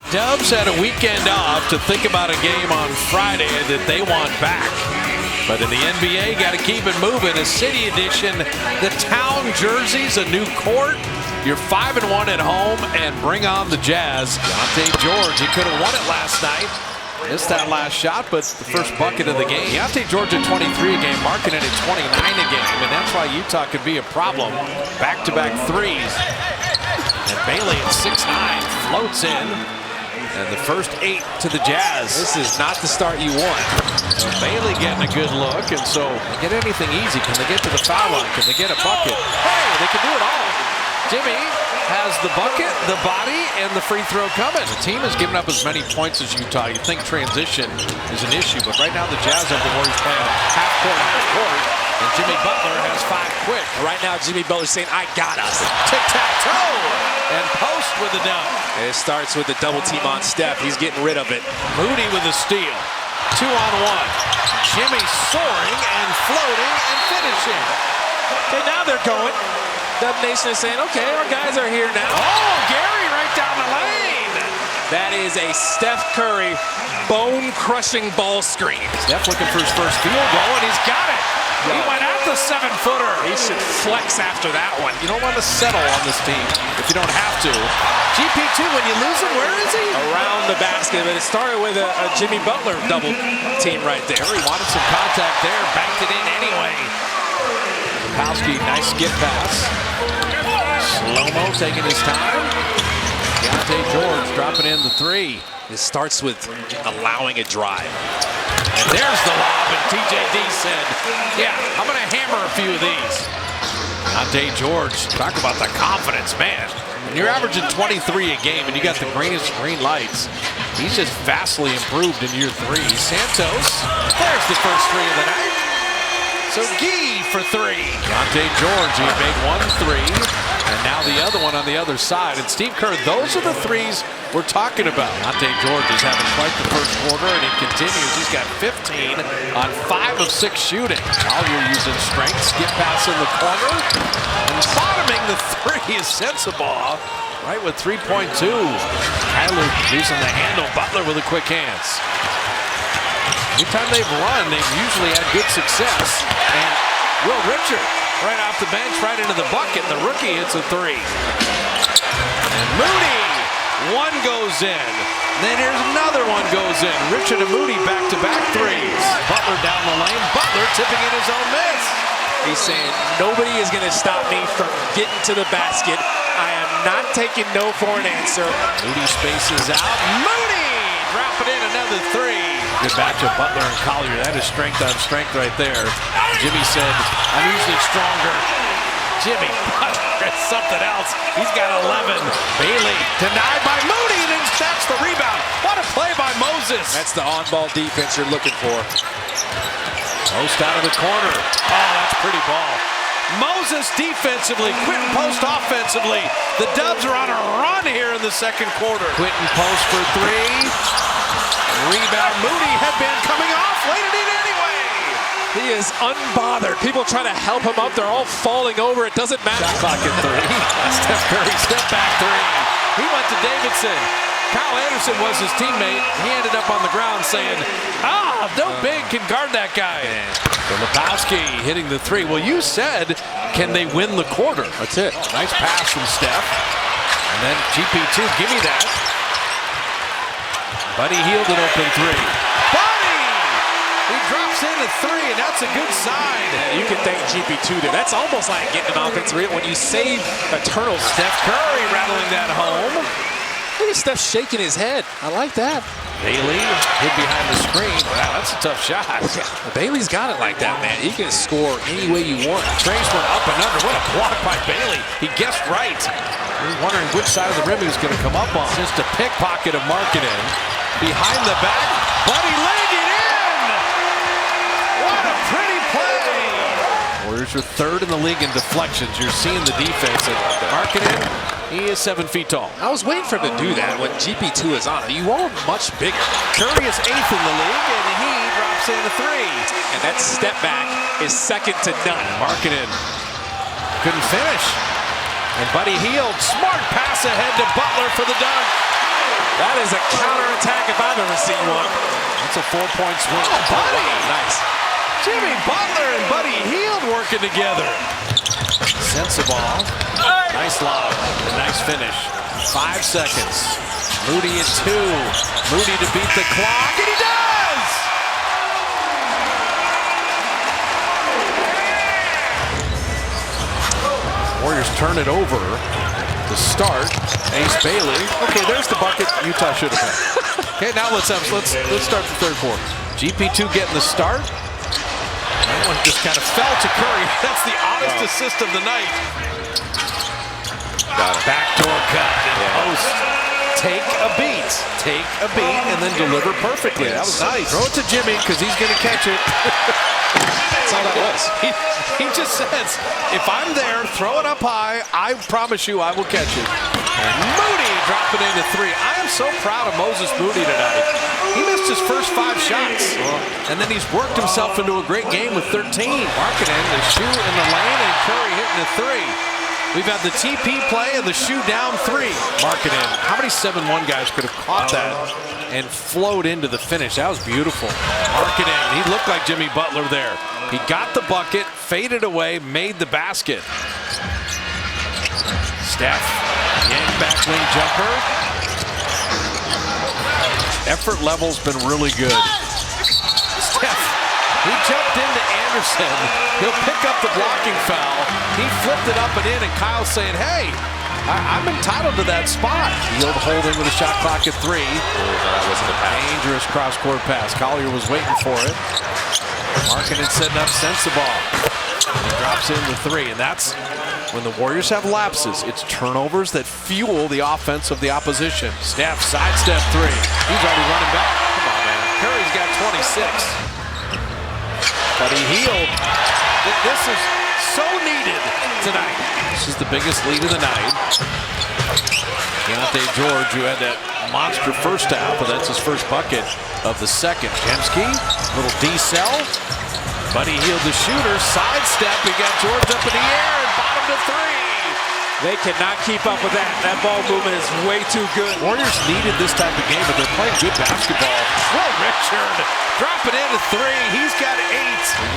Dubs had a weekend off to think about a game on Friday that they want back. But in the NBA, got to keep it moving. A city edition, the town jerseys, a new court. You're 5-1 at home, and bring on the Jazz. Deontay George, he could have won it last night. Missed that last shot, but the first bucket of the game. Deontay George at 23 a game, Markkanen at 29 a game, and that's why Utah could be a problem. Back-to-back threes. And Bailey at 6'9", floats in. And the first 8 to the Jazz. This is not the start you want. So Bailey getting a good look, and so get anything easy. Can they get to the foul line? Can they get a bucket? Hey, they can do it all. Jimmy has the bucket, the body, and the free throw coming. The team has given up as many points as Utah. You think transition is an issue, but right now the Jazz have the Warriors playing half court, and Jimmy Butler has 5 quick. Right now, Jimmy Butler's saying, I got us. Tic-tac-toe, and post with the dunk. It starts with the double team on Steph. He's getting rid of it. Moody with a steal. 2-on-1. Jimmy soaring and floating and finishing. Okay, now they're going. Dub Nation is saying, okay, our guys are here now. Oh, Gary right down the lane. That is a Steph Curry bone-crushing ball screen. Steph looking for his first field goal, and he's got it. He went at the 7-footer. He should flex after that one. You don't want to settle on this team if you don't have to. GP2, when you lose him, where is he? Around the basket, but it started with a Jimmy Butler double team right there. He wanted some contact there, banked it in anyway. Kowski, nice skip pass. Slow-mo taking his time. Deontay George dropping in the 3. It starts with allowing a drive. And there's the lob, and TJD said, yeah, I'm going to hammer a few of these. Deontay George, talk about the confidence, man. When you're averaging 23 a game and you got the green lights, he's just vastly improved in year 3. Santos, there's the first 3 of the night. So Gee for 3. Deontay George, he made 1 3, and now the other one on the other side. And Steve Kerr, those are the threes we're talking about. Deontay George is having quite the first quarter, and he continues. He's got 15 on 5 of 6 shooting. Collier using strength, skip pass in the corner, and bottoming the 3 is Sensabaugh, right with 3.2. Kyler using the handle. Butler with the quick hands. Anytime they've run, they've usually had good success. And Will Richard, right off the bench, right into the bucket. The rookie hits a 3. And Moody, 1 goes in. Then here's another one goes in. Richard and Moody back-to-back 3s. Butler down the lane. Butler tipping in his own miss. He's saying, nobody is going to stop me from getting to the basket. I am not taking no for an answer. Moody spaces out. Moody dropping in another 3. Good matchup, Butler and Collier. That is strength on strength right there. Jimmy said, I'm usually stronger. Jimmy Butler is something else. He's got 11. Bailey denied by Moody, and that's the rebound. What a play by Moses. That's the on-ball defense you're looking for. Post out of the corner. Oh, that's a pretty ball. Moses defensively, Quentin Post offensively. The Dubs are on a run here in the second quarter. Quentin Post for 3. Rebound, Moody, headband coming off, laid it in anyway. He is unbothered. People trying to help him up. They're all falling over. It doesn't matter. Shot clock at 3. Steph Curry, step back 3. He went to Davidson. Kyle Anderson was his teammate. He ended up on the ground saying, no big can guard that guy. So Lebowski hitting the 3. Well, you said, can they win the quarter? That's it. Oh, nice pass from Steph. And then GP2, give me that. Buddy Hield an open 3. Buddy! He drops in a 3, and that's a good sign. Yeah, you can thank GP2 there. That's almost like getting an offensive rebound when you save a turnover. Steph Curry rattling that home. Look at Steph shaking his head. I like that. Bailey hid behind the screen. Wow, that's a tough shot. Bailey's got it like that, man. He can score any way you want. Trace went up and under. What a block by Bailey. He guessed right. He was wondering which side of the rim he was going to come up on. Just a pickpocket of Markkanen. Behind the back, Buddy laying it in! What a pretty play! Warriors are 3rd in the league in deflections. You're seeing the defense. Markkanen, he is 7 feet tall. I was waiting for him to do that when GP2 is on. You are much bigger. Curry is 8th in the league, and he drops in a 3. And that step back is second to none. Markkanen couldn't finish. And Buddy Hield, smart pass ahead to Butler for the dunk. That is a counterattack if I've ever seen one. That's a 4-point swing. Oh, Buddy! Nice. Jimmy Butler and Buddy Hield working together. Sensible. Nice lob. Nice finish. 5 seconds. Moody at 2. Moody to beat the clock, and he does! Warriors turn it over to start. Ace Bailey. Okay, there's the bucket Utah should have had. Okay, now let's start the third quarter. GP2 getting the start. That one just kind of fell to Curry. That's the oddest assist of the night. Got it. Backdoor cut and post. Take a beat, and then deliver perfectly. That was nice. Throw it to Jimmy because he's going to catch it. That's all that was. He just says, if I'm there, throw it up high. I promise you I will catch it. And Moody dropping into 3. I am so proud of Moses Moody tonight. He missed his first 5 shots. And then he's worked himself into a great game with 13. Markkanen, the shoe in the lane, and Curry hitting a 3. We've had the TP play and the shoe down 3. Markkanen. How many 7-1 guys could have caught that and flowed into the finish? That was beautiful. Markkanen, he looked like Jimmy Butler there. He got the bucket, faded away, made the basket. Steph, yank back wing jumper. Effort level's been really good. Steph, he jumped into Anderson. He'll pick up the blocking foul. He flipped it up and in, and Kyle's saying, hey, I'm entitled to that spot. Hield holding with a shot clock at 3. That wasn't a pass. Dangerous cross-court pass. Collier was waiting for it. Markkanen setting up Sensible. He drops in the 3, and that's when the Warriors have lapses. It's turnovers that fuel the offense of the opposition. Steph, sidestep 3. He's already running back. Come on, man. Curry's got 26. But he Hield. This is so needed tonight. This is the biggest lead of the night. Keontae George, who had that monster first half, but that's his first bucket of the second. Jemski, little D-cell. Buddy Hield, the shooter, sidestep. We got George up in the air and bottom to 3. They cannot keep up with that. That ball movement is way too good. Warriors needed this type of game, but they're playing good basketball. Will Richard dropping in to 3. He's got 8.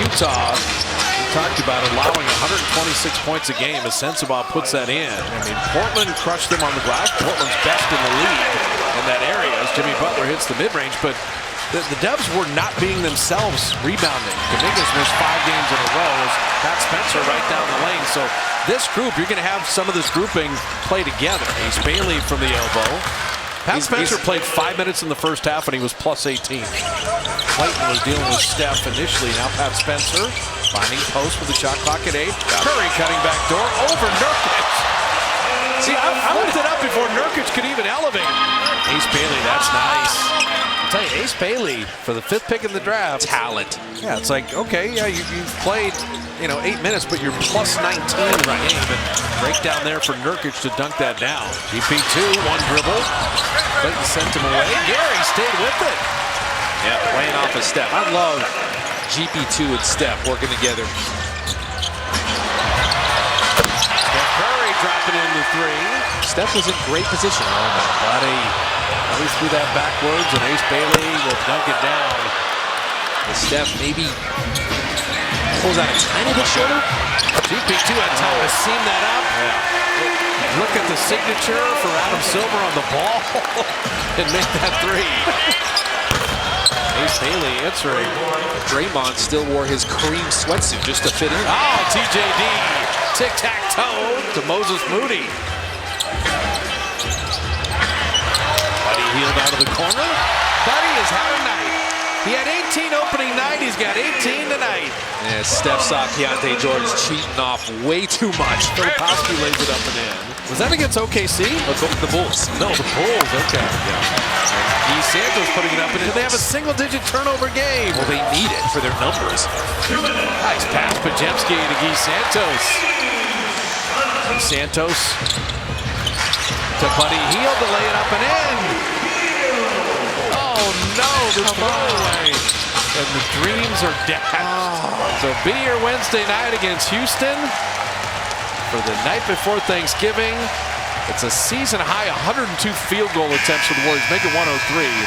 Utah, we talked about allowing 126 points a game as Sensible puts that in. I mean, Portland crushed them on the glass. Portland's best in the league in that area as Jimmy Butler hits the mid-range, but the Dubs were not being themselves rebounding. Dominguez missed 5 games in a row as Pat Spencer right down the lane. So this group, you're going to have some of this grouping play together. Ace Bailey from the elbow. Pat Spencer played 5 minutes in the first half and he was plus 18. Clayton was dealing with Steph initially. Now Pat Spencer finding post with the shot clock at 8. Curry cutting back door over Nurkic. See, I looked it up before Nurkic could even elevate. Ace Bailey, that's nice. I'll tell you, Ace Bailey, for the 5th pick in the draft. Talent. Yeah, it's like, okay, yeah, you've played, 8 minutes, but you're plus 19 in the game. And break down there for Nurkic to dunk that down. GP2, 1 dribble. Clayton sent him away. Gary stayed with it. Yeah, playing off a step. I love GP2 and Steph working together. Curry dropping in the 3. Steph was in great position. Buddy threw that backwards, and Ace Bailey will dunk it down. The Steph maybe pulls out a tiny bit shorter. GP2 had time to seam that up. Yeah. Look at the signature for Adam Silver on the ball and make that 3. Ace Bailey answering. Draymond still wore his cream sweatsuit just to fit in. Oh, TJD. Tic-tac-toe to Moses Moody. Buddy Hield out of the corner. Buddy has had a night. He had 18 opening night. He's got 18 tonight. Yeah, Steph saw Keontae George cheating off way too much. Filipowski lays it up and in. Was that against OKC? The Bulls. No, the Bulls. Okay. Yeah. And Santos putting it up and in. They have a single-digit turnover game. Well, they need it for their numbers. Nice pass, Pajemski to Guy Santos. Santos to Buddy Hield to lay it up and in. Oh no, the throwaway. And the dreams are dashed. So be here Wednesday night against Houston for the night before Thanksgiving. It's a season high 102 field goal attempts for the Warriors, make it 103.